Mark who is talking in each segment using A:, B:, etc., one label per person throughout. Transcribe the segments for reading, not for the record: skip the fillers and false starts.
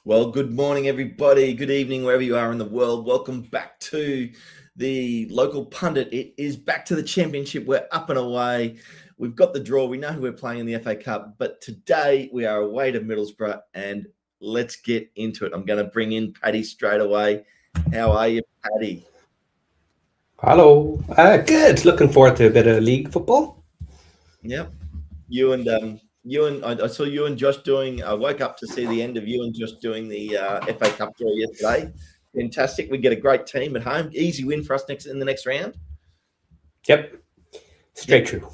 A: Well, good morning, everybody. Good evening, wherever you are in the world. Welcome back to the local pundit. It is back to the championship. We're up and away. We've got the draw. We know who we're playing in the FA Cup. But today we are away to Middlesbrough, and let's get into it. I'm going to bring in Paddy straight away. How are you, Paddy?
B: Hello. Good. Looking forward to a bit of league football.
A: Yep. I saw you and Josh doing. I woke up to see the end of you and Josh doing the FA Cup draw yesterday. Fantastic. We get a great team at home. Easy win for us in the next round.
B: Yep. Straight through.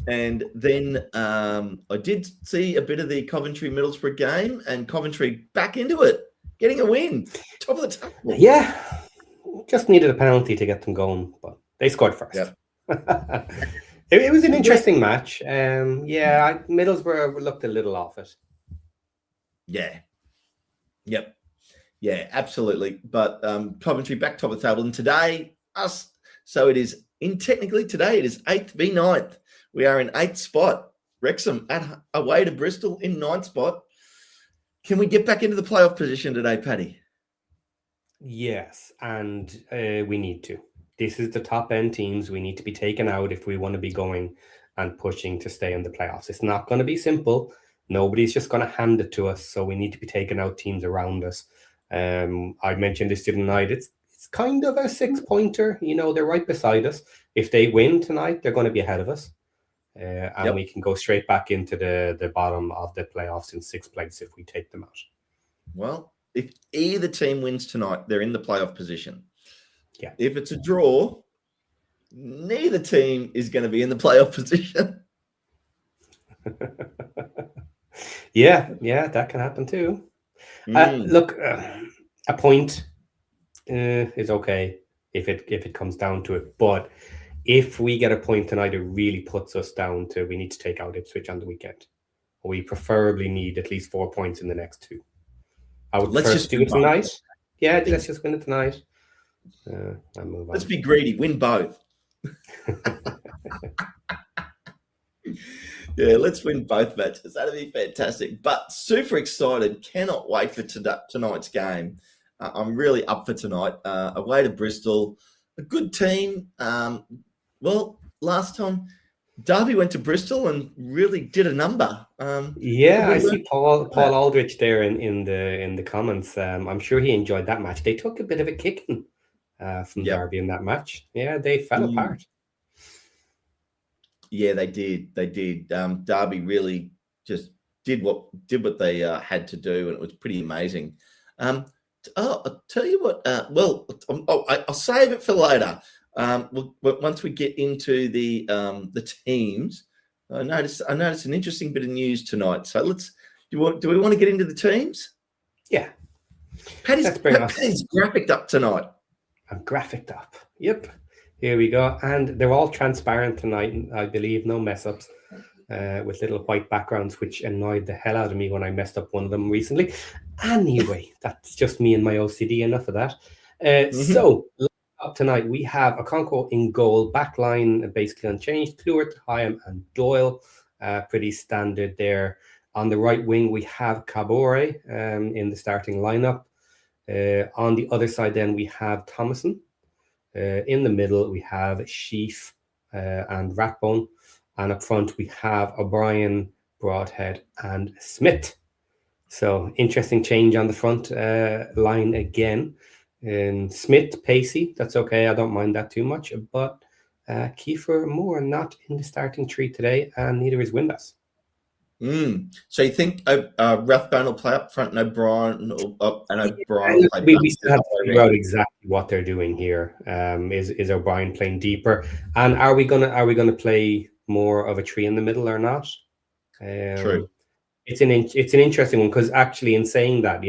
A: And then I did see a bit of the Coventry Middlesbrough game, and Coventry back into it, getting a win, top of the table.
B: Yeah. Just needed a penalty to get them going, but they scored first.
A: Yep.
B: It was an interesting match. Middlesbrough looked a little off it.
A: Yeah. Yep. Yeah, absolutely. But Coventry back top of the table. And today, us. So it is, technically today, it is 8th v 9th. We are in 8th spot. Wrexham away to Bristol in 9th spot. Can we get back into the playoff position today, Paddy?
B: Yes, and we need to. This is the top end teams. We need to be taken out if we want to be going and pushing to stay in the playoffs. It's not going to be simple. Nobody's just going to hand it to us. So we need to be taking out teams around us. I mentioned this tonight. It's kind of a 6-pointer. You know, they're right beside us. If they win tonight, they're going to be ahead of us. And we can go straight back into the bottom of the playoffs in 6th place if we take them out.
A: Well, if either team wins tonight, they're in the playoff position.
B: Yeah.
A: If it's a draw, neither team is going to be in the playoff position.
B: Yeah, that can happen too. Look, a point is okay if it comes down to it. But if we get a point tonight, it really puts us down to we need to take out Ipswich on the weekend. We preferably need at least 4 points in the next 2. I would first do it tonight. Yeah, let's just win it tonight. And move on.
A: Let's be greedy. Win both. Yeah, let's win both matches. That'd be fantastic. But super excited. Cannot wait for tonight's game. I'm really up for tonight. Away to Bristol. A good team. Well, last time Derby went to Bristol and really did a number.
B: I see Paul Aldrich there in the comments. I'm sure he enjoyed that match. They took a bit of a kicking from Derby in that match. Yeah, they fell apart. Yeah,
A: they did. Derby really just did what they had to do, and it was pretty amazing. I'll tell you what. I'll save it for later. Once we get into the teams, I noticed an interesting bit of news tonight. So do we want to get into the teams?
B: Yeah.
A: Paddy's graphicked up tonight.
B: I'm graphicked up. Yep. Here we go. And they're all transparent tonight, I believe. No mess ups with little white backgrounds, which annoyed the hell out of me when I messed up one of them recently. Anyway, that's just me and my OCD. Enough of that. So up tonight, we have Okonkwo in goal, backline basically unchanged. Clewert, Hyam, and Doyle, pretty standard there. On the right wing, we have Kabore in the starting lineup. On the other side, then we have Thomason. In the middle, we have Sheaf and Ratbone, and up front we have O'Brien, Broadhead, and Smith. So interesting change on the front line again. Smith, Pacey, that's okay. I don't mind that too much. But Kiefer Moore not in the starting 3 today, and neither is Windass.
A: So you think Rathbone will play up front and O'Brien will play
B: we still have to figure out exactly what they're doing here. Is O'Brien playing deeper, and are we gonna play more of a 3 in the middle or not?
A: True.
B: It's an interesting one, because actually in saying that,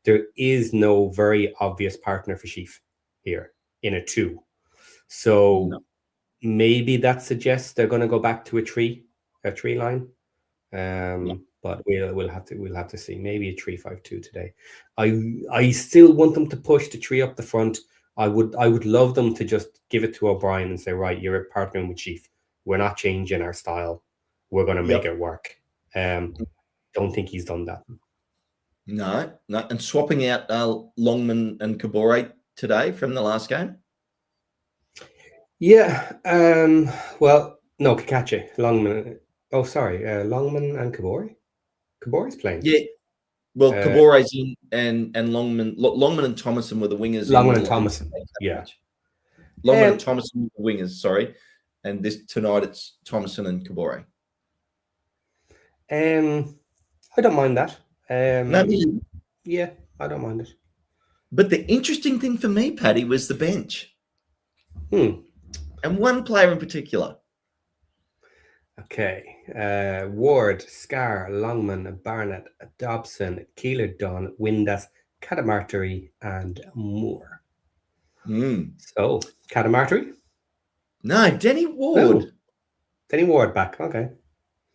B: there is no very obvious partner for Sheaf here in a 2. So maybe that suggests they're going to go back to a 3 line. But we'll have to see. Maybe a 3-5-2 today. I still want them to push the 3 up the front. I would love them to just give it to O'Brien and say, right, you're partnering with Sheaf. We're not changing our style. We're going to make it work. Don't think he's done that.
A: No. And swapping out Longman and Kabore today from the last game.
B: Yeah. Well, no, Kakache, Longman. Oh, sorry, Longman and Kabore. Kabore's playing.
A: Yeah. Well, Kabore's in, and Longman and Thomason were the wingers.
B: Longman and Thomason. Yeah.
A: Longman and Thomason were the wingers. Sorry, and tonight it's Thomason and Kabore.
B: I don't mind that.
A: No,
B: yeah, I don't mind it.
A: But the interesting thing for me, Paddy, was the bench. And one player in particular.
B: Okay. Ward, Scar, Longman, Barnett, Dobson, Keeler, Dunn, Windass, Catamarteri, and Moore. So, Catamarteri?
A: No, Denny Ward.
B: Oh, Denny Ward back. Okay.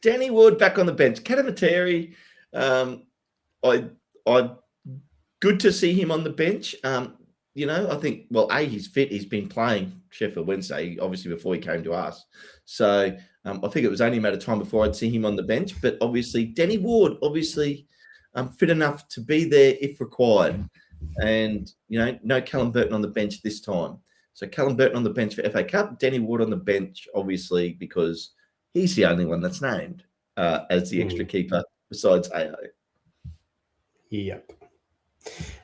A: Denny Ward back on the bench. Catamarteri, I good to see him on the bench. You know, I think, well, he's fit. He's been playing Sheffield Wednesday, obviously, before he came to us. So I think it was only a matter of time before I'd see him on the bench. But obviously, Denny Ward, fit enough to be there if required. And, you know, no Callum Burton on the bench this time. So Callum Burton on the bench for FA Cup, Denny Ward on the bench, obviously, because he's the only one that's named as the extra keeper besides AO.
B: Yep.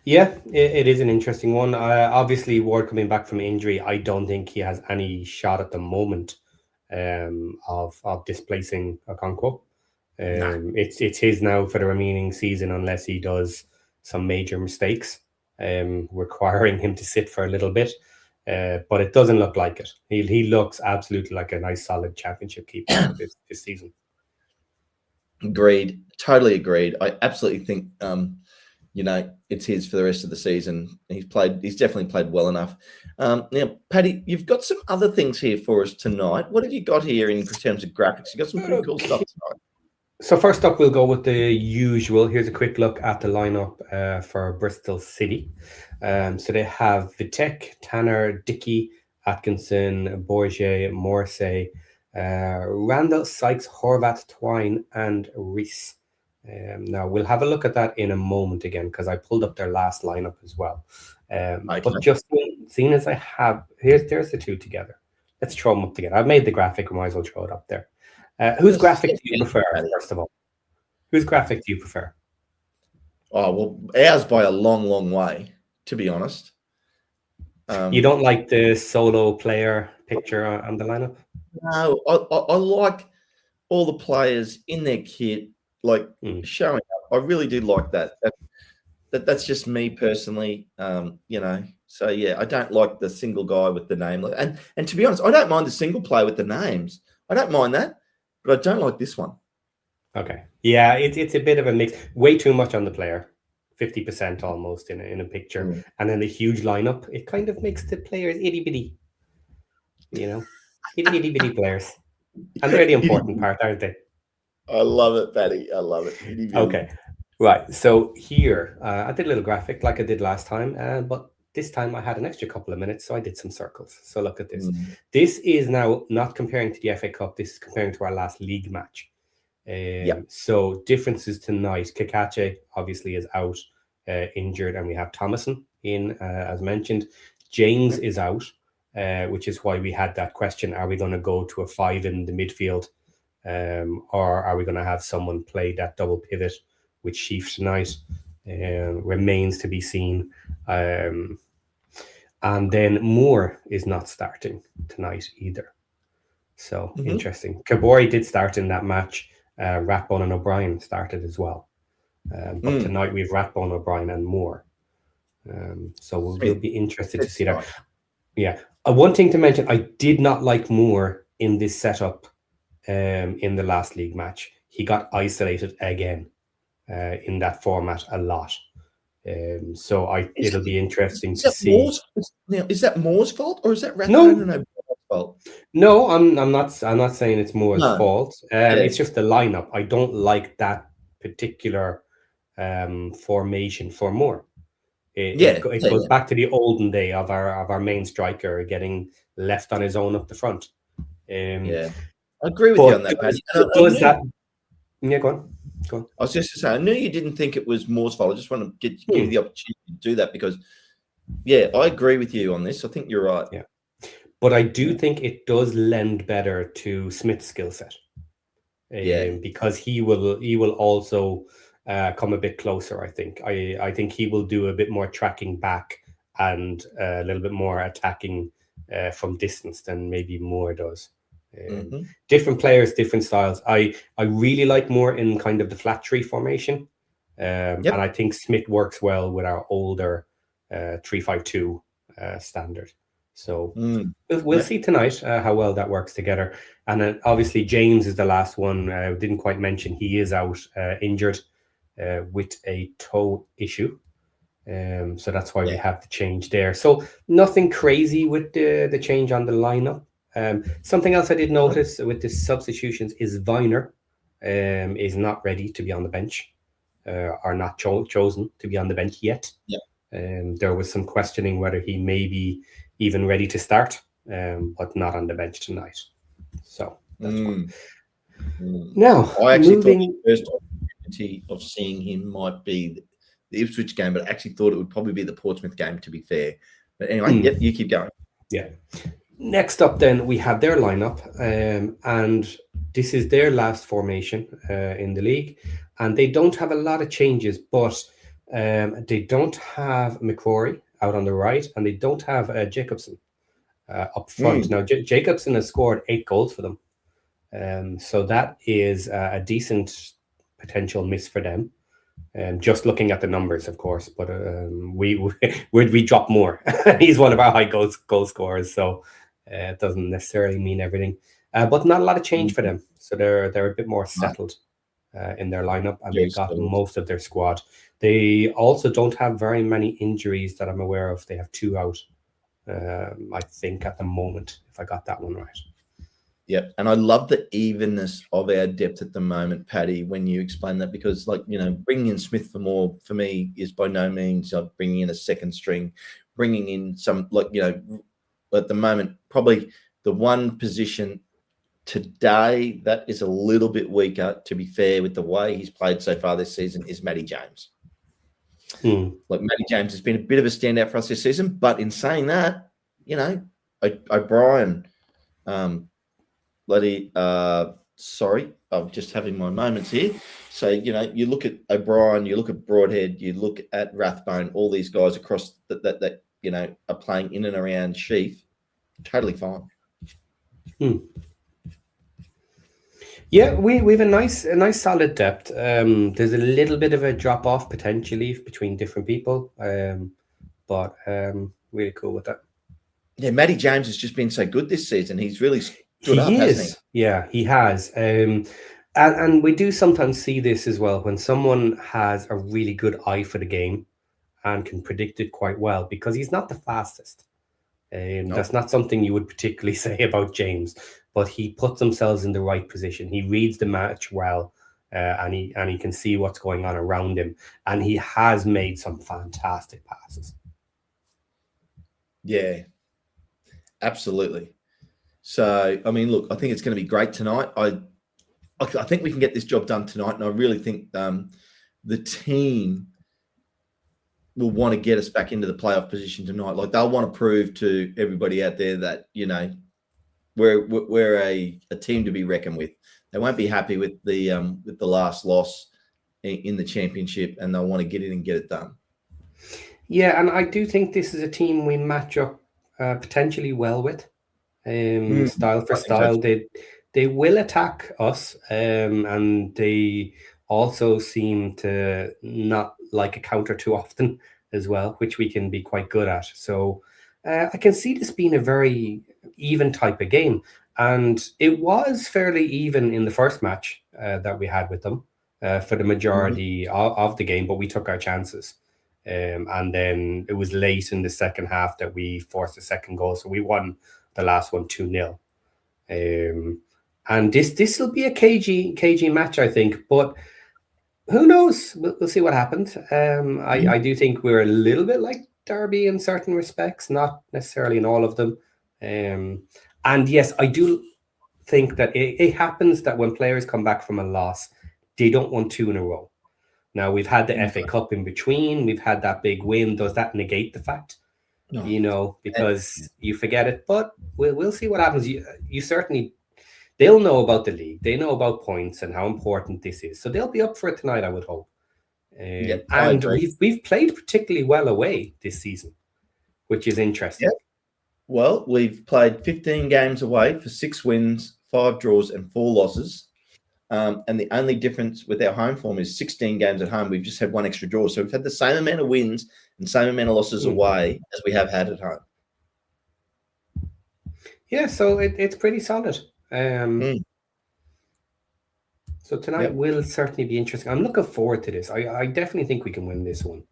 B: Yeah, it is an interesting one. Obviously, Ward coming back from injury, I don't think he has any shot at the moment of displacing Okonkwo. It's his now for the remaining season, unless he does some major mistakes, requiring him to sit for a little bit. But it doesn't look like it. He looks absolutely like a nice, solid championship keeper this season.
A: Agreed. Totally agreed. I absolutely think, you know, it's his for the rest of the season. He's definitely played well enough. Now, Paddy, you've got some other things here for us tonight. What have you got here in terms of graphics? You got some pretty cool stuff tonight.
B: So first up, we'll go with the usual. Here's a quick look at the lineup for Bristol City. So they have Vitek, Tanner, Dickey, Atkinson, Bourget, Morsey, Randall, Sykes, Horvath, Twine, and Reese. Now, we'll have a look at that in a moment again, because I pulled up their last lineup as well. But just seeing as I have, there's the two together. Let's throw them up together. I've made the graphic, we might as well throw it up there. Whose graphic do you prefer, first of all? Whose graphic do you prefer?
A: Oh, well, ours by a long, long way, to be honest.
B: You don't like the solo player picture on the lineup?
A: No, I like all the players in their kit, like showing up. I really do like that. That's just me personally, you know. So, yeah, I don't like the single guy with the name. And to be honest, I don't mind the single player with the names. I don't mind that. But I don't like this one.
B: Okay. Yeah, it's a bit of a mix. Way too much on the player. 50% almost in a picture. And then the huge lineup, it kind of makes the players itty-bitty. You know? Itty-bitty players. And they're the important part, aren't they?
A: I love it, Paddy. I love it. Itty-bitty.
B: Okay. Right. So here, I did a little graphic like I did last time, but this time I had an extra couple of minutes, so I did some circles. So look at this. This is now not comparing to the FA Cup. This is comparing to our last league match. So differences tonight. Kakache obviously is out, injured, and we have Thomason in, as mentioned. James is out, which is why we had that question. Are we going to go to a 5 in the midfield, or are we going to have someone play that double pivot with Sheaf tonight? Remains to be seen. And then Moore is not starting tonight either. So interesting. Kabori did start in that match. Rathbone and O'Brien started as well. But tonight we have Rathbone, O'Brien, and Moore. So we'll be interested to see that. Yeah. One thing to mention, I did not like Moore in this setup in the last league match. He got isolated again in that format a lot. So it'll be interesting to see.
A: Is that Moore's fault or is that Rathbone fault?
B: No, I'm not saying it's Moore's fault. It's just the lineup. I don't like that particular formation for Moore. It goes back to the olden day of our main striker getting left on his own up the front.
A: I agree with you on that.
B: Yeah, go on. Go on.
A: I was just to say, I knew you didn't think it was Moore's fault. I just want to give you the opportunity to do that because, yeah, I agree with you on this. I think you're right.
B: Yeah. But I do think it does lend better to Smith's skill set. Because he will also come a bit closer, I think. I think he will do a bit more tracking back and a little bit more attacking from distance than maybe Moore does. Different players, different styles. I really like Moore in kind of the flat tree formation. And I think Smith works well with our older 3-5-2 standard. So we'll see tonight how well that works together. And then obviously James is the last one. Didn't quite mention he is out injured with a toe issue. So that's why we have the change there. So nothing crazy with the change on the lineup. Something else I did notice with the substitutions is Viner is not ready to be on the bench or not chosen to be on the bench yet. There was some questioning whether he may be even ready to start, but not on the bench tonight. So that's one. Now,
A: I actually thought the first opportunity of seeing him might be the Ipswich game, but I actually thought it would probably be the Portsmouth game, to be fair. But anyway, you keep going.
B: Yeah. Next up, then, we have their lineup, and this is their last formation in the league, and they don't have a lot of changes, but they don't have McCrory out on the right, and they don't have Jacobson up front. Now, Jacobson has scored 8 goals for them, so that is a decent potential miss for them. Just looking at the numbers, of course, but we drop more. He's one of our high goal scorers, so it doesn't necessarily mean everything. But not a lot of change for them, so they're a bit more settled in their lineup, and they've got most of their squad. They also don't have very many injuries that I'm aware of. They have 2 out, I think, at the moment, if I got that one right.
A: Yep. And I love the evenness of our depth at the moment, Paddy, when you explain that, because, like, you know, bringing in Smith for more, for me, is by no means bringing in a second string, bringing in some, like, you know, at the moment, probably the one position today that is a little bit weaker, to be fair, with the way he's played so far this season, is Matty James. Like, Matty James has been a bit of a standout for us this season, but in saying that, you know, O'Brien, sorry, I'm just having my moments here. So, you know, you look at O'Brien, you look at Broadhead, you look at Rathbone, all these guys across that you know, are playing in and around Sheaf, totally fine.
B: Yeah, we have a nice solid depth. There's a little bit of a drop off potentially between different people, but really cool with that.
A: Yeah, Matty James has just been so good this season. He's really stood up, hasn't he?
B: Yeah, he has. And we do sometimes see this as well when someone has a really good eye for the game and can predict it quite well, because he's not the fastest. That's not something you would particularly say about James, but he puts himself in the right position. He reads the match well, and he can see what's going on around him, and he has made some fantastic passes.
A: Yeah, absolutely. So, I mean, look, I think it's going to be great tonight. I think we can get this job done tonight, and I really think the team will want to get us back into the playoff position tonight. Like, they'll want to prove to everybody out there that, you know, we're a team to be reckoned with. They won't be happy with the last loss in the championship, and they'll want to get in and get it done.
B: Yeah, and I do think this is a team we match up potentially well with. Style for style, they will attack us, and they also seem to not like a counter too often as well, which we can be quite good at. So I can see this being a very even type of game, and it was fairly even in the first match that we had with them for the majority of the game, but we took our chances. And then it was late in the second half that we forced a second goal, so we won the last one 2-0. And this will be a cagey match, I think, but who knows? We'll see what happens. I do think we're a little bit like Derby in certain respects, not necessarily in all of them. And yes, I do think that it happens that when players come back from a loss, they don't want 2 in a row. Now, we've had the FA Cup in between. We've had that big win. Does that negate the fact?
A: No.
B: Because you forget it. But we'll see what happens. You certainly, they'll know about the league. They know about points and how important this is. So they'll be up for it tonight, I would hope. And we've played particularly well away this season, which is interesting.
A: Yep. Well, we've played 15 games away for 6 wins, 5 draws, and 4 losses. And the only difference with our home form is 16 games at home. We've just had 1 extra draw. So we've had the same amount of wins and same amount of losses away as we have had at home.
B: Yeah, so it's pretty solid. So tonight will certainly be interesting. I'm looking forward to this. I definitely think we can win this one.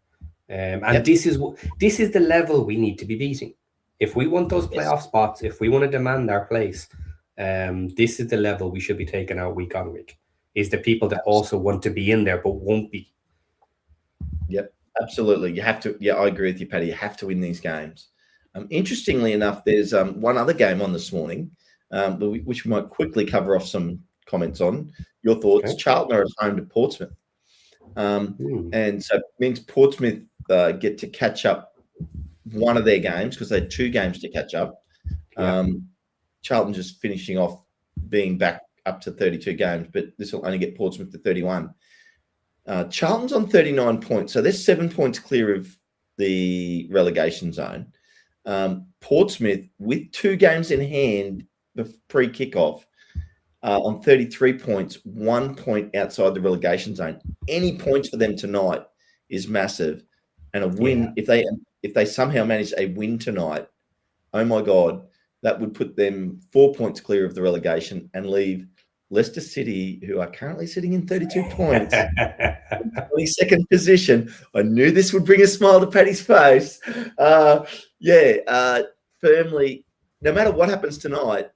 B: And this is the level we need to be beating. If we want those playoff spots, if we want to demand our place, this is the level we should be taking out week on week. Is the people that also want to be in there but won't be.
A: Yep, absolutely. You have to. Yeah, I agree with you, Paddy. You have to win these games. Interestingly enough, there's one other game on this morning, which we might quickly cover off some comments on. Your thoughts? Okay. Charlton are at home to Portsmouth, and so it means Portsmouth get to catch up one of their games because they had 2 games to catch up. Charlton just finishing off being back up to 32 games, but this will only get Portsmouth to 31. Charlton's on 39 points, so they're 7 points clear of the relegation zone. Portsmouth, with 2 games in hand pre-kickoff, on 33 points, 1 point outside the relegation zone. Any points for them tonight is massive, and a win if they somehow manage a win tonight, oh my God, that would put them 4 points clear of the relegation and leave Leicester City, who are currently sitting in 32 points, 22nd position. I knew this would bring a smile to Paddy's face. Firmly, no matter what happens tonight,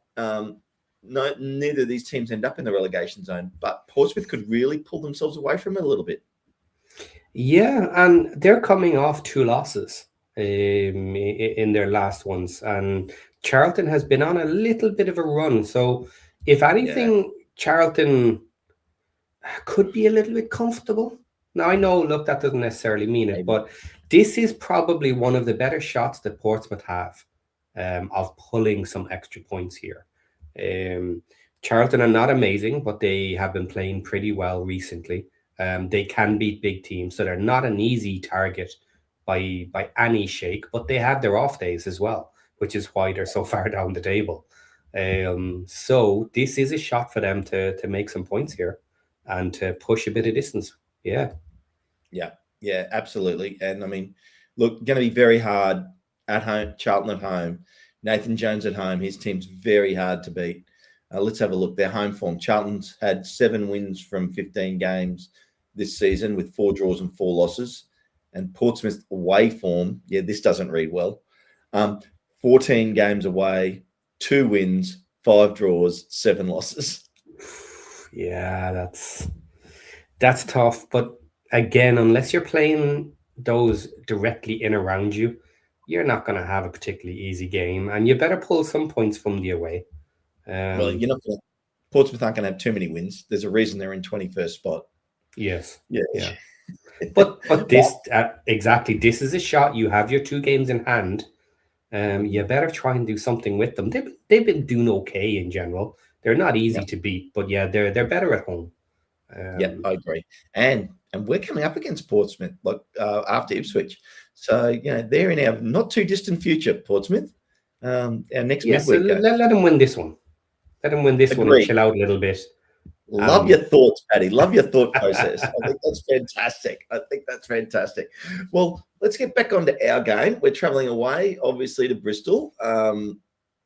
A: neither of these teams end up in the relegation zone, but Portsmouth could really pull themselves away from it a little bit.
B: Yeah, and they're coming off 2 losses in their last ones, and Charlton has been on a little bit of a run. So if anything, Charlton could be a little bit comfortable. Now, I know, look, that doesn't necessarily mean it, but this is probably one of the better shots that Portsmouth have of pulling some extra points here. Charlton are not amazing, but they have been playing pretty well recently. They can beat big teams, so they're not an easy target by any shake, but they have their off days as well, which is why they're so far down the table. So this is a shot for them to make some points here and to push a bit of distance. Yeah, absolutely. And I mean, look, going to be very hard at home. Charlton at home, Nathan Jones at home. His team's very hard to beat. Let's have a look. Their home form. Charlton's had 7 wins from 15 games this season with 4 draws and 4 losses. And Portsmouth's away form, this doesn't read well. 14 games away, 2 wins, 5 draws, 7 losses. Yeah, that's tough. But again, unless you're playing those directly in around you, you're not going to have a particularly easy game. And you better pull some points from the away.
A: Well, you're not going to. Portsmouth aren't going to have too many wins. There's a reason they're in 21st spot.
B: Yes. Yeah. But this exactly, this is a shot. You have your 2 games in hand. You better try and do something with them. They've been doing okay in general. They're not easy to beat, but they're better at home.
A: I agree. And we're coming up against Portsmouth after Ipswich. So they're in our not too distant future, Portsmouth. Our next midweek.
B: So let them win this one. Let them win this one and chill out a little bit.
A: Love your thoughts, Paddy. Love your thought process. I think that's fantastic. Well, let's get back onto our game. We're traveling away, obviously, to Bristol.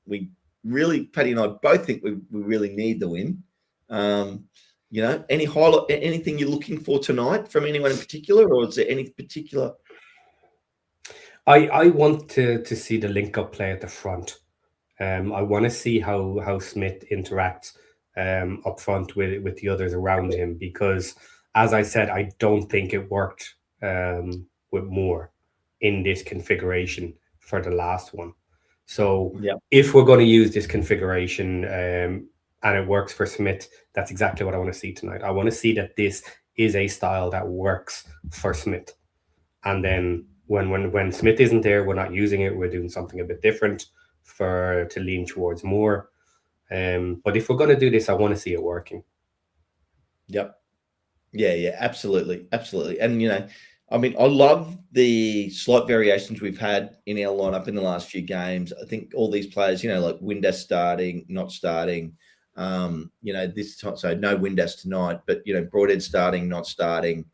A: We really, Paddy and I both think we really need the win. Any highlight, anything you're looking for tonight from anyone in particular, or is there any particular?
B: I want to see the link-up play at the front. I want to see how Smith interacts up front with the others around him, because, as I said, I don't think it worked with Moore in this configuration for the last one. So if we're going to use this configuration, and it works for Smith, that's exactly what I want to see tonight. I want to see that this is a style that works for Smith. And then when Smith isn't there, we're not using it. We're doing something a bit different to lean towards more. But if we're going to do this, I want to see it working.
A: Yep. Yeah, absolutely. And, I mean, I love the slight variations we've had in our lineup in the last few games. I think all these players, like Windass starting, not starting, this time, so no Windass tonight, but, Broadhead starting, not starting,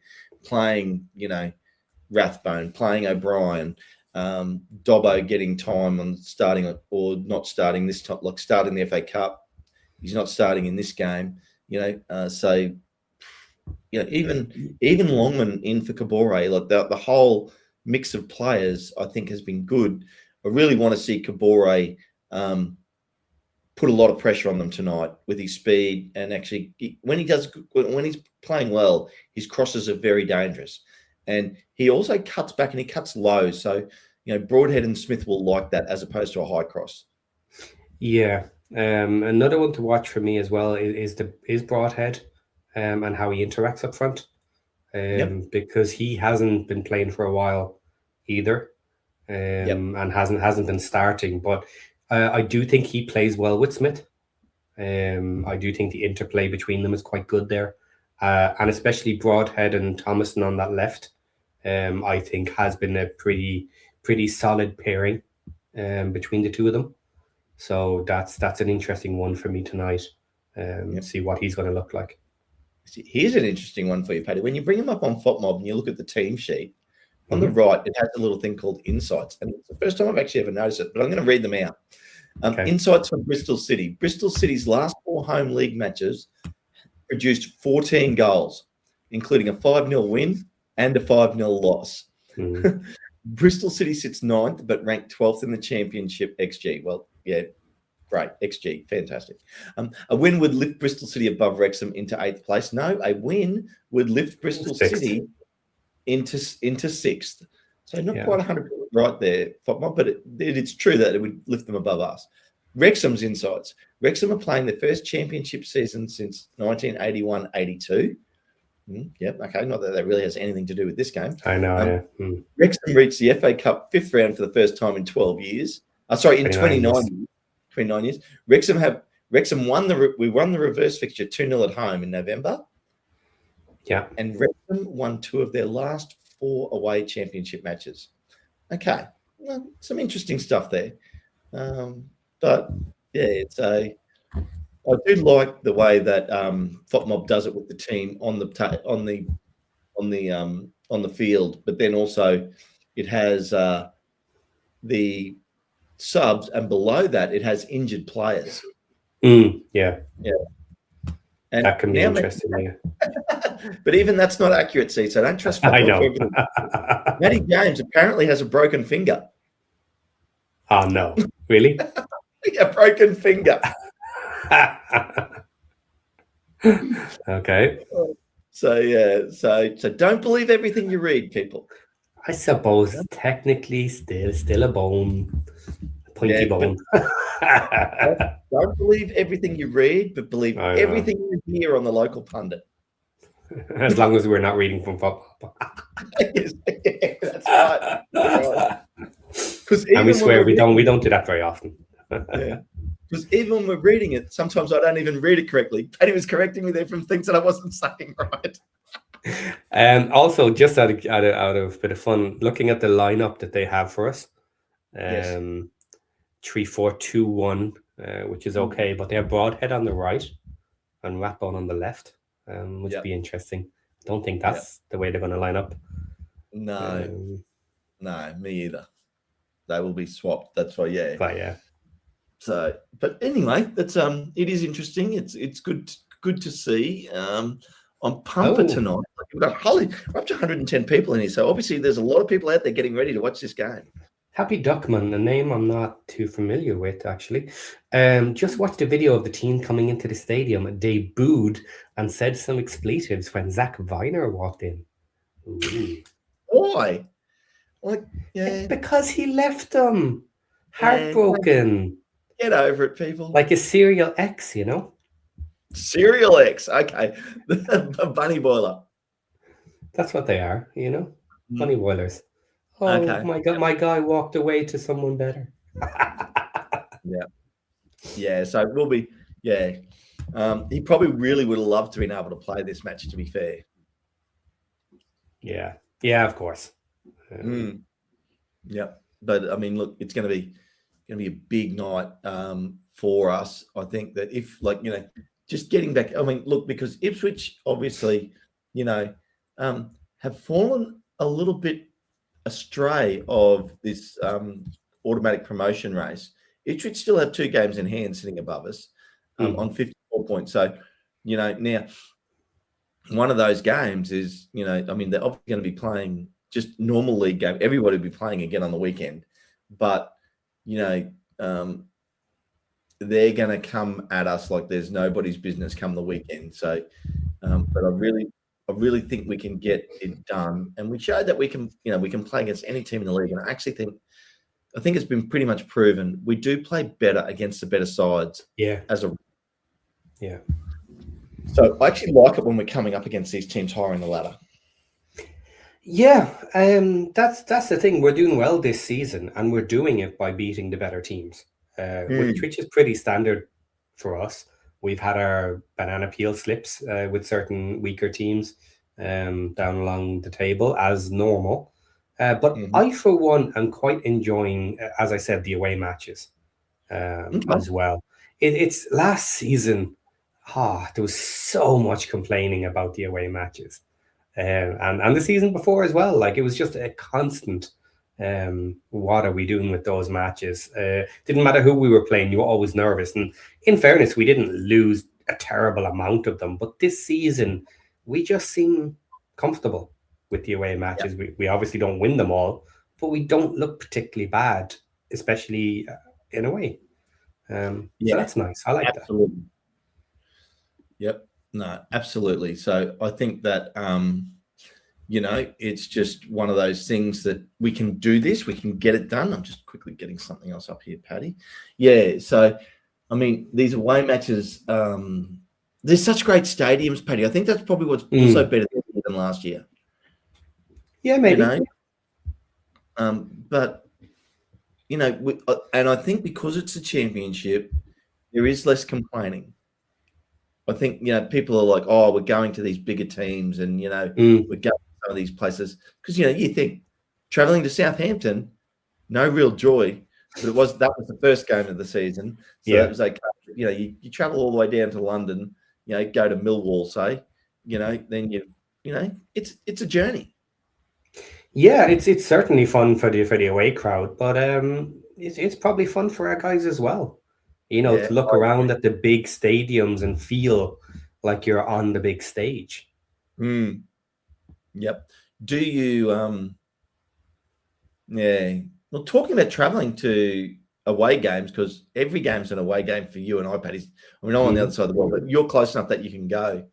A: playing, Rathbone, playing O'Brien, Dobbo getting time on starting or not starting this time, like starting the FA Cup. He's not starting in this game, so... even Longman in for Kabore, like the whole mix of players, I think has been good. I really want to see Kabore put a lot of pressure on them tonight with his speed, and actually when he's playing well, his crosses are very dangerous, and he also cuts back and he cuts low. So Broadhead and Smith will like that as opposed to a high cross.
B: Yeah, another one to watch for me as well is Broadhead. And how he interacts up front, because he hasn't been playing for a while either, and hasn't been starting. But I do think he plays well with Smith. I do think the interplay between them is quite good there, and especially Broadhead and Thomason on that left, I think has been a pretty solid pairing between the two of them. So that's an interesting one for me tonight. See what he's going to look like.
A: Here's an interesting one for you, Paddy. When you bring him up on FOTMob and you look at the team sheet, on the right, it has a little thing called Insights. And it's the first time I've actually ever noticed it, but I'm going to read them out. Insights from Bristol City. Bristol City's last 4 home league matches produced 14 goals, including a 5-0 win and a 5-0 loss. Bristol City sits 9th, but ranked 12th in the championship XG. Well, yeah. Great. XG. Fantastic. A win would lift Bristol City above Wrexham into 8th place. No, a win would lift Bristol City into 6th. So not quite 100% right there, but it's true that it would lift them above us. Wrexham's insights. Wrexham are playing their first championship season since 1981-82. Yep. Okay. Not that really has anything to do with this game.
B: I know.
A: Wrexham reached the FA Cup 5th round for the first time in 12 years. In 29 years. 29 years. Wrexham won the reverse fixture 2-0 at home in November.
B: Yeah.
A: And Wrexham won 2 of their last 4 away championship matches. Okay. Well, some interesting stuff there. But yeah, I do like the way that FOTMob does it with the team on the field, but then also it has the subs, and below that it has injured players.
B: Yeah.
A: And
B: that can be interesting.
A: But even that's not accurate, so don't trust FOTMob.
B: I know.
A: Matty James apparently has a broken finger.
B: Oh no, really?
A: A broken finger.
B: Okay.
A: So don't believe everything you read, people.
B: I suppose technically still a bone. Pointy bone.
A: Don't believe everything you read, but believe everything you hear on the local pundit.
B: As long as we're not reading from FOTMob.
A: That's right.
B: And we swear we don't do that very often.
A: Because even when we're reading it, sometimes I don't even read it correctly. Paddy was correcting me there from things that I wasn't saying right.
B: Also, just out of bit of fun, looking at the lineup that they have for us, 3-4-2-1, which is okay, but they have Broadhead on the right and Rathbone on the left, which would be interesting. I don't think that's the way they're going to line up.
A: No, me either. They will be swapped. That's why,
B: But yeah.
A: So, but anyway, that's it is interesting. It's good to see. I'm pumped for tonight. We've got up to 110 people in here, so obviously there's a lot of people out there getting ready to watch this game.
B: Happy Duckman, a name I'm not too familiar with, actually. Just watched a video of the team coming into the stadium. They booed and said some expletives when Zach Viner walked in. Ooh.
A: Why?
B: Because he left them. Heartbroken.
A: Get over it, people.
B: Like a serial ex, you know?
A: Cereal X. Okay. The bunny boiler.
B: That's what they are, bunny boilers. Oh
A: Okay.
B: my God, my guy walked away to someone better.
A: Yeah. Yeah. So it will be, yeah. He probably really would have loved to been able to play this match, to be fair.
B: Yeah. Yeah, of course.
A: Yeah. But I mean, look, it's going to be a big night for us. I think that if, just getting back, I mean, look, because Ipswich obviously, have fallen a little bit astray of this automatic promotion race. Ipswich still have 2 games in hand sitting above us on 54 points. So, now one of those games is, I mean, they're obviously going to be playing just normal league game. Everybody will be playing again on the weekend, but they're going to come at us like there's nobody's business come the weekend. So, but I really think we can get it done, and we showed that we can play against any team in the league. And I actually think it's been pretty much proven we do play better against the better sides.
B: Yeah.
A: Yeah. So I actually like it when we're coming up against these teams higher in the ladder.
B: Yeah, that's the thing. We're doing well this season, and we're doing it by beating the better teams, which is pretty standard for us. We've had our banana peel slips with certain weaker teams down along the table as normal. But I, for one, am quite enjoying, as I said, the away matches as well. It's last season. There was so much complaining about the away matches. And the season before as well, it was just a constant. What are we doing with those matches? Didn't matter who we were playing, you were always nervous. And in fairness, we didn't lose a terrible amount of them, but this season we just seem comfortable with the away matches. We obviously don't win them all, but we don't look particularly bad, especially in a way. So that's nice. I like that.
A: Yep. No, absolutely. So I think that, it's just one of those things that we can do this, we can get it done. I'm just quickly getting something else up here, Paddy. Yeah. So, I mean, these away matches, there's such great stadiums, Paddy. I think that's probably what's also better than last year.
B: Yeah, maybe.
A: But, and I think because it's a championship, there is less complaining. I think, people are like, oh, we're going to these bigger teams and, we're going to some of these places. Because, you think traveling to Southampton, no real joy. But that was the first game of the season. So it was like, you travel all the way down to London, go to Millwall, say, then it's a journey.
B: Yeah, it's certainly fun for the away crowd, but it's probably fun for our guys as well. To look around at the big stadiums and feel like you're on the big stage.
A: Yep. Do you, well, talking about traveling to away games, because every game's an away game for you and I, Paddy. I mean, I'm on the other side of the world, but you're close enough that you can go.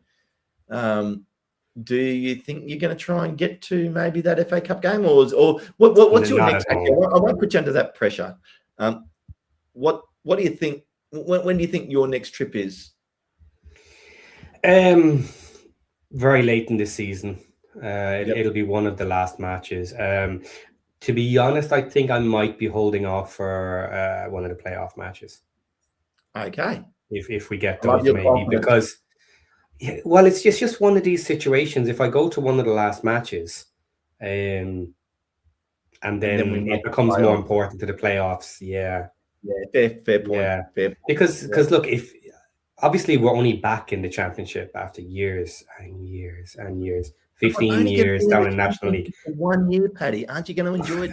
A: Do you think you're going to try and get to maybe that FA Cup game, or what's your next? I won't put you under that pressure. What do you think? When do you think your next trip is?
B: Very late in the season. It'll be one of the last matches. To be honest, I think I might be holding off for one of the playoff matches.
A: Okay.
B: If we get those, maybe, because it's just one of these situations. If I go to one of the last matches, and then it becomes more important to the playoffs. Yeah,
A: fair point.
B: Yeah,
A: fair point.
B: Because look, if obviously we're only back in the championship after years and years and years, 15 years down in National League.
A: 1 year, Paddy. Aren't you going to enjoy it?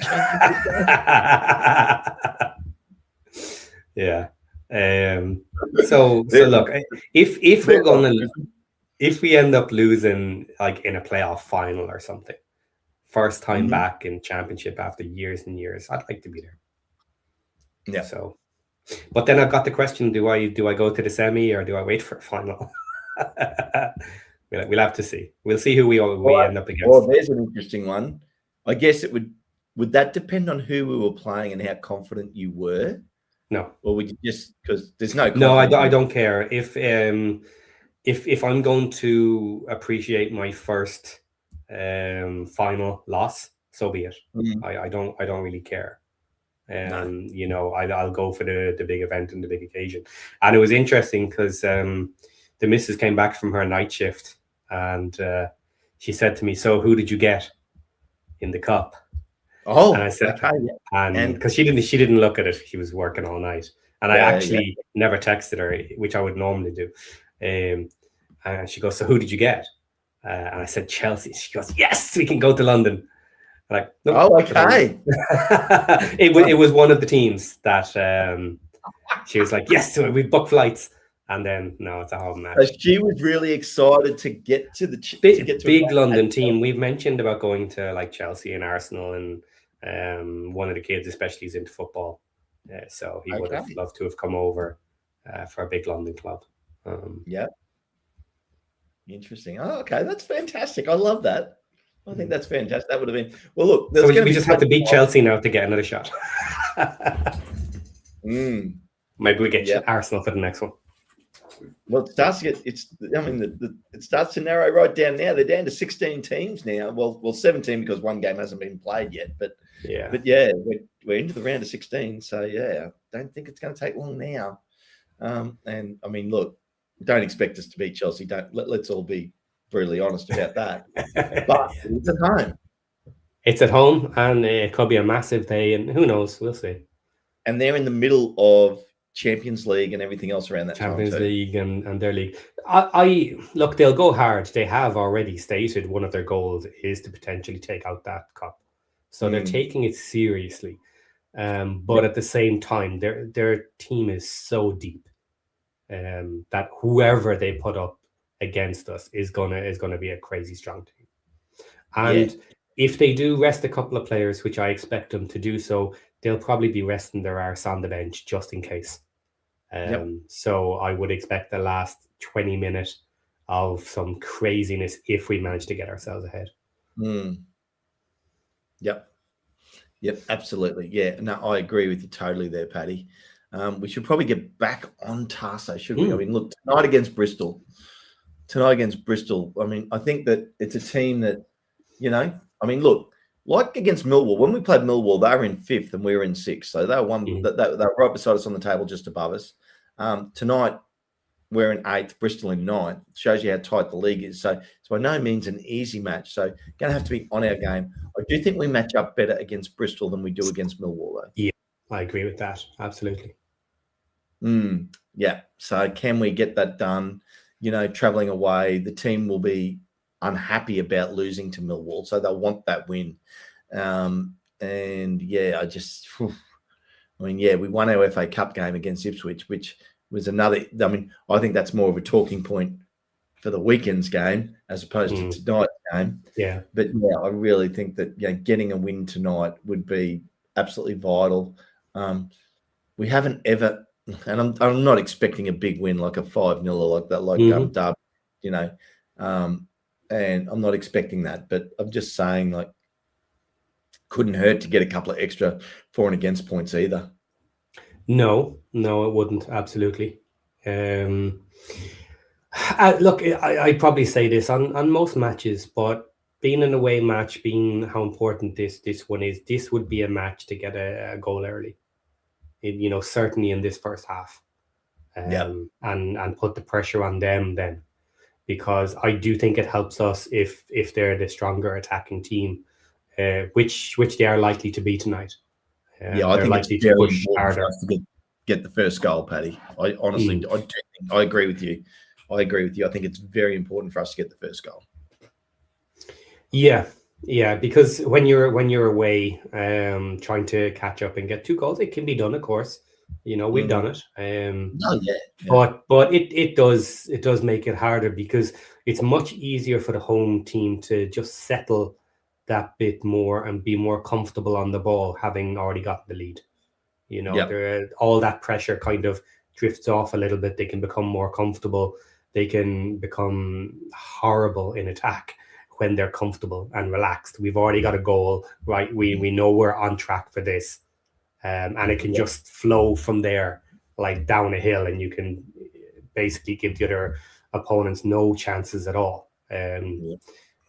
B: Yeah. So look, if we're gonna, if we end up losing in a playoff final or something, first time back in championship after years and years, I'd like to be there.
A: Yeah.
B: So, but then I've got the question: Do I go to the semi or do I wait for a final? We'll have to see. We'll see who we end up against.
A: Well, there's an interesting one. I guess it would that depend on who we were playing and how confident you were?
B: No.
A: Or would you just, because there's no confidence?
B: No, I don't care. If if I'm going to appreciate my first final loss, so be it. I don't really care. You know, I'll go for the big event and the big occasion. And it was interesting because the missus came back from her night shift and she said to me, "So who did you get in the cup?"
A: Oh,
B: and I said,
A: okay.
B: and because she didn't look at it, she was working all night, and I actually never texted her, which I would normally do. And she goes, "So who did you get?" And I said, "Chelsea." She goes, "Yes, we can go to London." I'm like, nope.
A: Oh, okay.
B: It was one of the teams that she was like, "Yes, so we booked flights." And then no, it's a home match.
A: So she was really excited to get to the
B: big London team. We've mentioned about going to like Chelsea and Arsenal, and one of the kids especially is into football, so he would have loved to have come over for a big London club.
A: Yeah, interesting. Oh, okay, that's fantastic. I love that. I think that's fantastic. That would have been well. Look,
B: so we just have to beat Chelsea now to get another shot. Maybe we get Arsenal for the next one.
A: Well, it starts to get it starts to narrow right down now. They're down to 16 teams now. Well, 17 because one game hasn't been played yet. But we're into the round of 16. So I don't think it's going to take long now. And I mean, look, don't expect us to beat Chelsea. Let's all be brutally honest about that. But it's at home.
B: It's at home, and it could be a massive day. And who knows? We'll see.
A: And they're in the middle of Champions League and everything else around that
B: Champions League and their league. I look, they'll go hard. They have already stated one of their goals is to potentially take out that cup, so they're taking it seriously. But at the same time, their team is so deep that whoever they put up against us is gonna be a crazy strong team. And if they do rest a couple of players, which I expect them to do so, they'll probably be resting their arse on the bench just in case. So I would expect the last 20 minutes of some craziness if we manage to get ourselves ahead.
A: Yep, absolutely. Yeah, no, I agree with you totally there, Paddy. We should probably get back on task, should we? I mean, look, tonight against Bristol. I mean, I think that it's a team that, I mean, look, like against Millwall, when we played Millwall, they were in 5th and we were in 6th. So they were they were right beside us on the table, just above us. Tonight, we're in 8th, Bristol in 9th. Shows you how tight the league is. So it's by no means an easy match. So going to have to be on our game. I do think we match up better against Bristol than we do against Millwall, though.
B: Yeah, I agree with that. Absolutely.
A: Yeah. So can we get that done? Traveling away, the team will be unhappy about losing to Millwall, so they'll want that win. We won our FA Cup game against Ipswich, which was another. I mean, I think that's more of a talking point for the weekend's game as opposed to tonight's game.
B: Yeah,
A: but I really think that getting a win tonight would be absolutely vital. We haven't ever, and I'm not expecting a big win like a 5-0 or like that, Derby, and I'm not expecting that, but I'm just saying, like, couldn't hurt to get a couple of extra for and against points either.
B: No, it wouldn't. Absolutely. Look, I probably say this on most matches, but being an away match, being how important this one is, this would be a match to get a goal early. Certainly in this first half, and put the pressure on them then. Because I do think it helps us if they're the stronger attacking team, which they are likely to be tonight.
A: I think likely it's very to push harder for us to get the first goal, Paddy. I honestly, I agree with you. I think it's very important for us to get the first goal.
B: Yeah, because when you're away, trying to catch up and get 2 goals, it can be done, of course. We've done it. But it does make it harder because it's much easier for the home team to just settle that bit more and be more comfortable on the ball, having already got the lead. All that pressure kind of drifts off a little bit. They can become more comfortable. They can become horrible in attack when they're comfortable and relaxed. We've already got a goal, right? We know we're on track for this. And it can just flow from there, like down a hill, and you can basically give the other opponents no chances at all.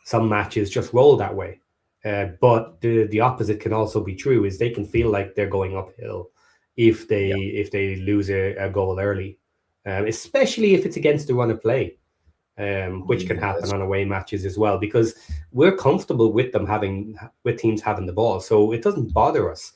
B: Some matches just roll that way. But the opposite can also be true, is they can feel like they're going uphill if they lose a goal early, especially if it's against the run of play, which can happen on away matches as well, because we're comfortable with teams having the ball, so it doesn't bother us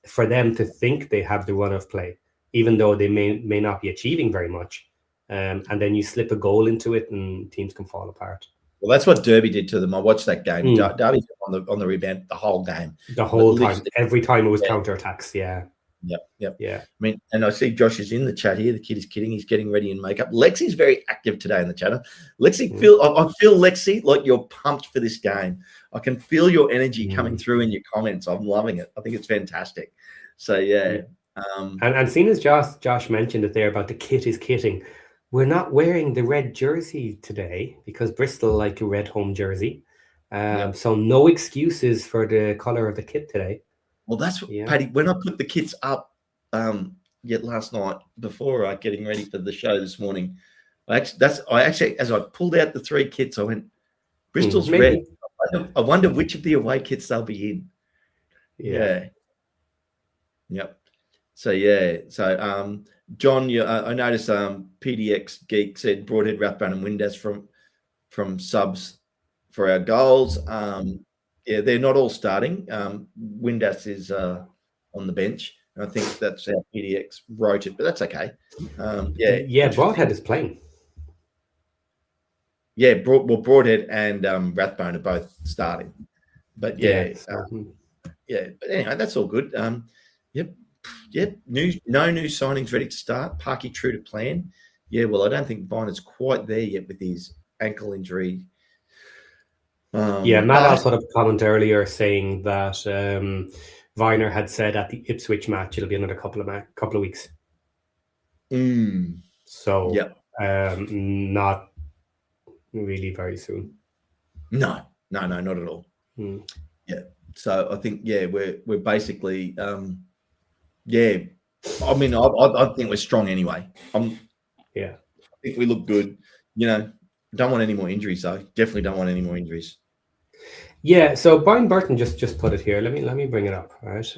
B: for them to think they have the run of play, even though they may not be achieving very much, and then you slip a goal into it and teams can fall apart.
A: Well, that's what Derby did to them. I watched that game. Derby on the rebound the whole game.
B: The whole time. Every time it was counterattacks. Yeah.
A: Yep.
B: Yeah.
A: I mean, and I see Josh is in the chat here. The kid is kidding. He's getting ready in makeup. Lexi's very active today in the chat. Lexi, I feel Lexi like you're pumped for this game. I can feel your energy coming through in your comments. I'm loving it. I think it's fantastic. So yeah.
B: And seeing as Josh mentioned it there about the kit is kitting, we're not wearing the red jersey today because Bristol like a red home jersey. So no excuses for the color of the kit today.
A: Well, that's what, Paddy, when I put the kits up last night before getting ready for the show this morning, I actually as I pulled out the 3 kits, I went, Bristol's red. I wonder which of the away kits they'll be in. Yeah. Yep. So John, I noticed PDX Geek said Broadhead, Rathbone and Windass from subs for our goals. They're not all starting. Windass is on the bench, and I think that's how PDX wrote it, but that's okay.
B: Broadhead is playing.
A: Yeah, Broadhead and Rathbone are both starting. But but anyway, that's all good. Yep. No new signings ready to start. Parky true to plan. Yeah, well, I don't think Viner's quite there yet with his ankle injury.
B: Matt also put up a comment earlier saying that Viner had said at the Ipswich match it'll be another couple of weeks. So not really very soon. No,
A: not at all. Yeah. So I think we're basically I mean, I think we're strong anyway. I think we look good. Don't want any more injuries though. Definitely don't want any more injuries.
B: Yeah. So Brian Burton just put it here. Let me bring it up. Right.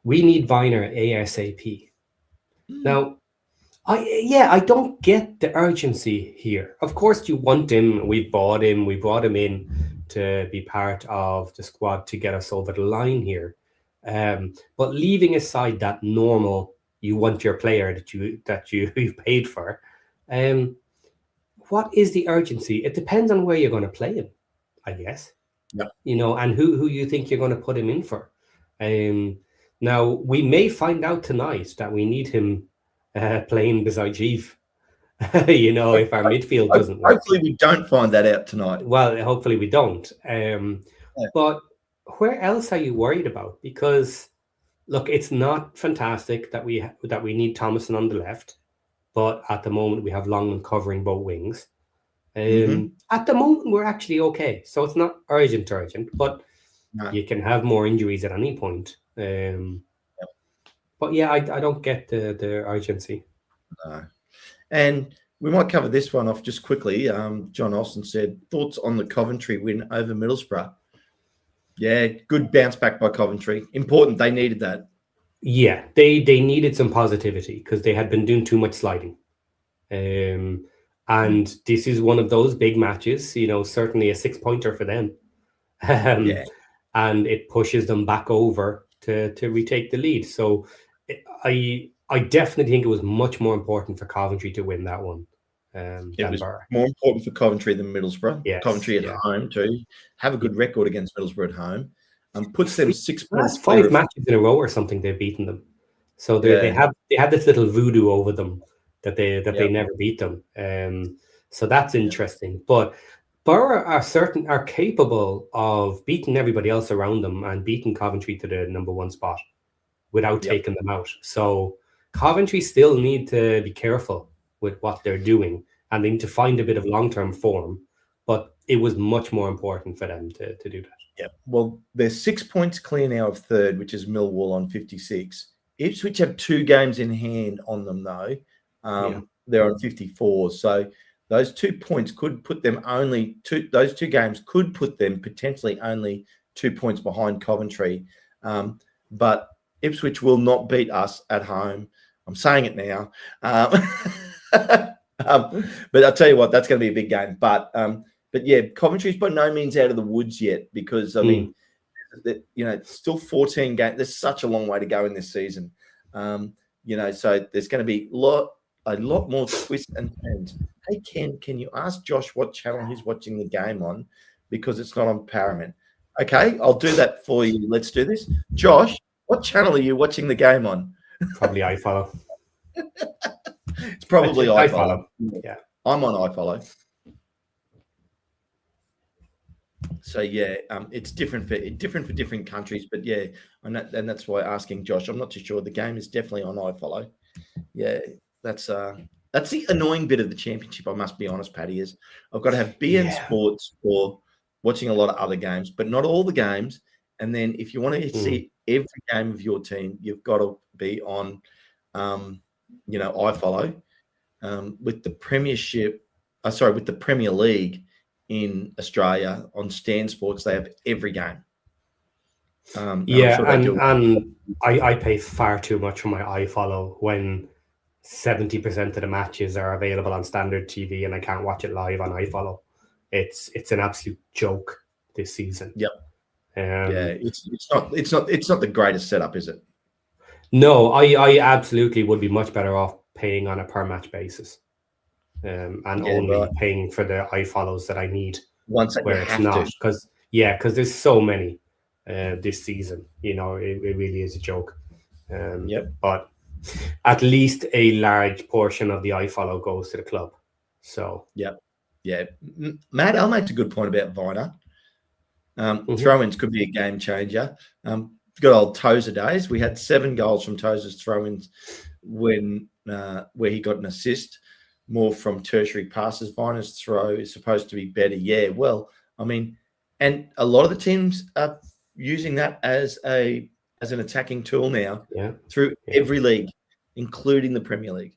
B: We need Viner ASAP. Now, I don't get the urgency here. Of course, you want him. We brought him in to be part of the squad to get us over the line here. But leaving aside that normal, you want your player that you've paid for. What is the urgency? It depends on where you're going to play him, I guess.
A: Yeah.
B: And who you think you're going to put him in for. Now we may find out tonight that we need him playing beside Chief. If our midfield doesn't work.
A: Hopefully we don't find that out tonight.
B: Well, hopefully we don't. But where else are you worried about? Because look, it's not fantastic that we need Thomason on the left, but at the moment we have Longman covering both wings. At the moment we're actually okay, so it's not urgent, but you can have more injuries at any point. But I don't get the urgency.
A: No. And we might cover this one off just quickly. John Austin said, thoughts on the Coventry win over Middlesbrough? Yeah, good bounce back by Coventry. Important. They needed that.
B: Yeah, they needed some positivity because they had been doing too much sliding. And this is one of those big matches, certainly a 6-pointer for them. And it pushes them back over to retake the lead. So I definitely think it was much more important for Coventry to win that one.
A: It was more important for Coventry than Middlesbrough.
B: Yes,
A: Coventry at home too. Have a good record against Middlesbrough at home. Puts them 6 points.
B: Last 5 matches in a row or something, they've beaten them. So they have this little voodoo over them that they never beat them. So that's interesting. But Borough are capable of beating everybody else around them and beating Coventry to the number 1 spot without taking them out. So Coventry still need to be careful with what they're doing, and they need to find a bit of long-term form, but it was much more important for them to do that.
A: Yeah, well, they're 6 points clear now of third, which is Millwall on 56. Ipswich have 2 games in hand on them, though. they're on 54. So those 2 points could put them those two games could put them potentially only 2 points behind Coventry. But Ipswich will not beat us at home. I'm saying it now. But I'll tell you what, that's going to be a big game. But yeah, Coventry's by no means out of the woods yet, because I mean, it's still 14 games. There's such a long way to go in this season. So there's going to be a lot more twists and turns. Hey Ken, can you ask Josh what channel he's watching the game on, because it's not on Paramount? Okay, I'll do that for you. Let's do this. Josh, what channel are you watching the game on?
B: Probably iFollow.
A: It's probably iFollow.
B: Yeah,
A: I'm on iFollow. So yeah, it's different for different countries, but yeah, and that's why asking Josh, I'm not too sure. The game is definitely on iFollow. Yeah, that's the annoying bit of the championship. I must be honest, Paddy, is I've got to have BN Sports for watching a lot of other games, but not all the games. And then if you want to see every game of your team, you've got to be on, iFollow. With the Premiership, with the Premier League in Australia on Stan Sports, they have every game.
B: I pay far too much for my iFollow when 70% of the matches are available on standard TV and I can't watch it live on iFollow. It's an absolute joke this season.
A: Yep. It's not the greatest setup, is it?
B: No, I absolutely would be much better off paying on a per match basis, paying for the iFollows that I need. Where it's not, because there's so many this season. It really is a joke. But at least a large portion of the iFollow goes to the club. So
A: Matt L makes a good point about Viner. Throw-ins could be a game changer. Good old Tozer days. We had 7 goals from Tozer's throw-ins when where he got an assist, more from tertiary passes. Viner's throw is supposed to be better. Yeah, well, I mean, and a lot of the teams are using that as an attacking tool now through every league, including the Premier League.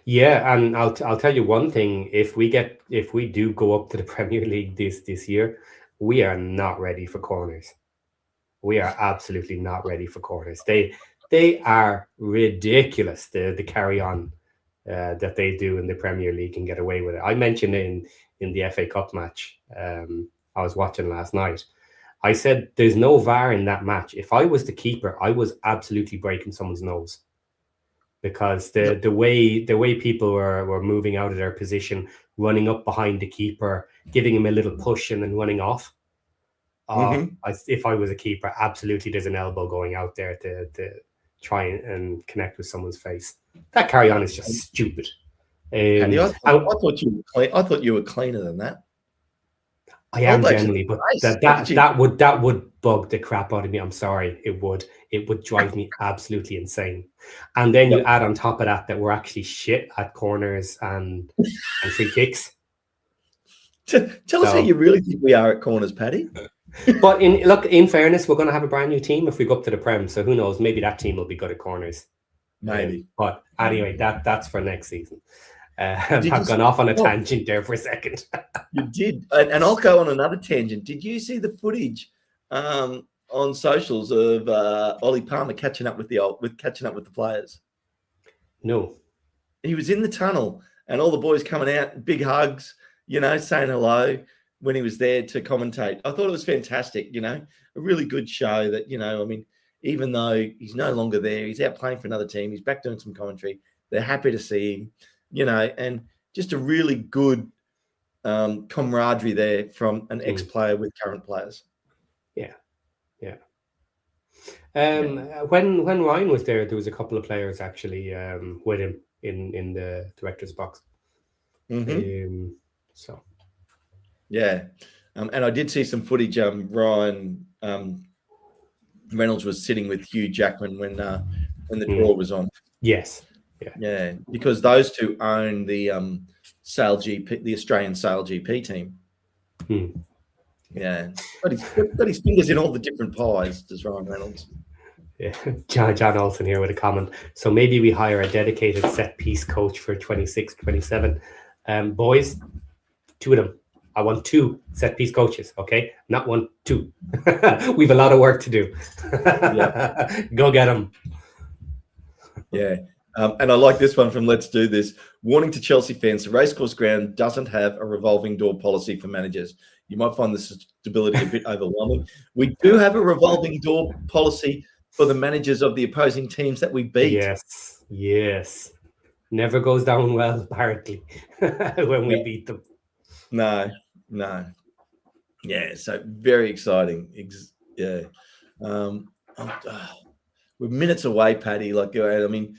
B: Yeah, and I'll tell you one thing: if we do go up to the Premier League this year, we are not ready for corners. We are absolutely not ready for corners. They are ridiculous. The carry on that they do in the Premier League and get away with it. I mentioned in the FA Cup match I was watching last night. I said there's no VAR in that match. If I was the keeper, I was absolutely breaking someone's nose, because the way people were moving out of their position, running up behind the keeper, giving him a little push and then running off. If I was a keeper, absolutely there's an elbow going out there to try and connect with someone's face. That carry on is just stupid.
A: Paddy, I thought you were cleaner than that.
B: I am generally, but that would bug the crap out of me. I'm sorry, it would drive me absolutely insane. And then you add on top of that we're actually shit at corners and free kicks.
A: Tell us how you really think we are at corners, Paddy.
B: But in fairness, we're going to have a brand new team if we go up to the Prem. So who knows? Maybe that team will be good at corners.
A: Maybe.
B: But anyway, that's for next season. I've gone off on a tangent there for a second.
A: You did, and I'll go on another tangent. Did you see the footage on socials of Ollie Palmer catching up with the players?
B: No.
A: He was in the tunnel, and all the boys coming out, big hugs, saying hello when he was there to commentate. I thought it was fantastic, a really good show that, I mean, even though he's no longer there, he's out playing for another team, he's back doing some commentary. They're happy to see him, and just a really good camaraderie there from an ex-player with current players.
B: Yeah. When Ryan was there was a couple of players actually with him in the director's box.
A: And I did see some footage. Ryan Reynolds was sitting with Hugh Jackman when the draw was on.
B: Yes.
A: Yeah, because those two own the Sail GP, the Australian Sail GP team. Yeah, but he's got his fingers in all the different pies, does Ryan Reynolds.
B: Yeah. John Olsen here with a comment. So maybe we hire a dedicated set piece coach for 26, 27. Boys, 2 of them. I want 2 set piece coaches, okay? Not 1, 2. We've a lot of work to do. Go get them.
A: Yeah. And I like this one from Let's Do This. Warning to Chelsea fans, the racecourse ground doesn't have a revolving door policy for managers. You might find the stability a bit overwhelming. We do have a revolving door policy for the managers of the opposing teams that we beat.
B: Yes. Never goes down well, apparently, when we beat them.
A: No. Yeah, so very exciting. Yeah. We're minutes away, Paddy. Like, I mean,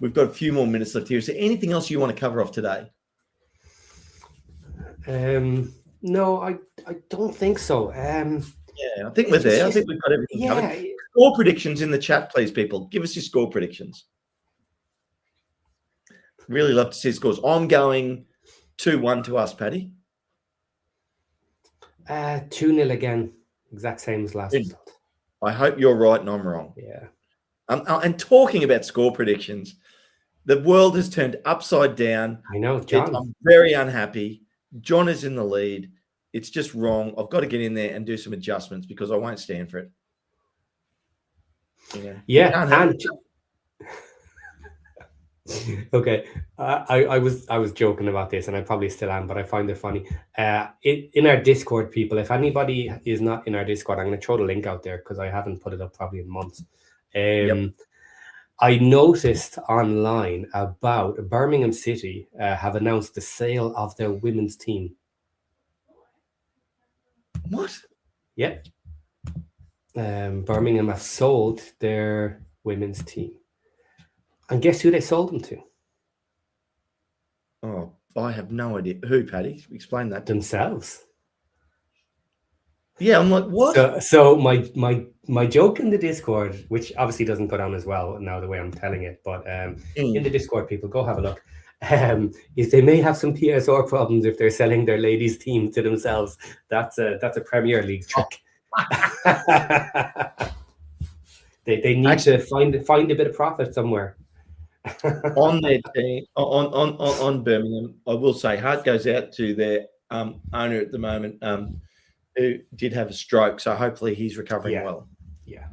A: we've got a few more minutes left here. Is there anything else you want to cover off today?
B: No, I don't think so.
A: Yeah, I think we're there. I think we've got everything covered. Score predictions in the chat, please, people. Give us your score predictions. Really love to see scores. I'm going 2-1 to us, Paddy.
B: 2-0 again. Exact same as last result.
A: I hope you're right and I'm wrong.
B: Yeah.
A: And talking about score predictions, the world has turned upside down.
B: I know, John.
A: I'm very unhappy. John is in the lead. It's just wrong. I've got to get in there and do some adjustments because I won't stand for it.
B: Yeah. Okay. I was joking about this, and I probably still am, but I find it funny. In our Discord, people, if anybody is not in our Discord, I'm going to throw the link out there because I haven't put it up probably in months. I noticed online about Birmingham City have announced the sale of their women's team.
A: What?
B: Yep. Birmingham have sold their women's team. And guess who they sold them to?
A: Oh, I have no idea. Who, Paddy? Explain that.
B: Themselves.
A: Yeah, I'm like, what?
B: So my joke in the Discord, which obviously doesn't go down as well now the way I'm telling it, but in the Discord, people, go have a look. Is they may have some PSR problems if they're selling their ladies' team to themselves. That's a Premier League trick. They need to find a bit of profit somewhere.
A: On their team, on Birmingham, I will say heart goes out to their owner at the moment, who did have a stroke. So hopefully he's recovering well. Yeah.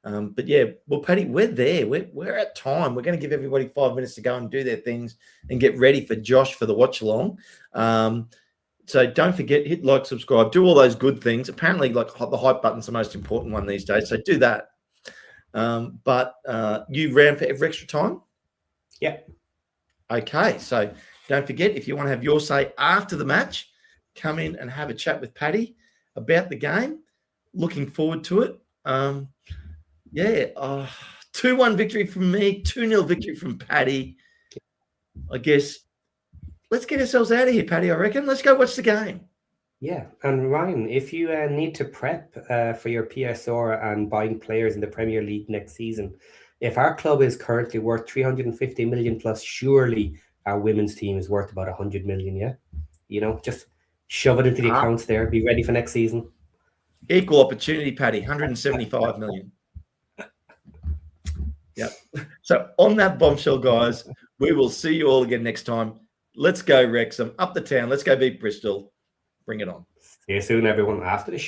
A: But yeah, well, Paddy, we're there. We're at time. We're going to give everybody 5 minutes to go and do their things and get ready for Josh for the watch along. So don't forget, hit like, subscribe, do all those good things. Apparently, like the hype button's the most important one these days. So do that. But you ran for every extra time?
B: Yeah.
A: Okay. So don't forget, if you want to have your say after the match, come in and have a chat with Paddy about the game. Looking forward to it. 2-1 victory from me, 2-0 victory from Paddy. I guess let's get ourselves out of here, Paddy, I reckon. Let's go watch the game.
B: Yeah, and Ryan, if you need to prep for your PSR and buying players in the Premier League next season, if our club is currently worth 350 million plus, surely our women's team is worth about 100 million, yeah? You know, just shove it into the accounts there. Be ready for next season.
A: Equal opportunity, Paddy, 175 million. Yep. So on that bombshell, guys, we will see you all again next time. Let's go, Wrexham. Up the town. Let's go beat Bristol. Bring it on.
B: See you soon, everyone. After the show.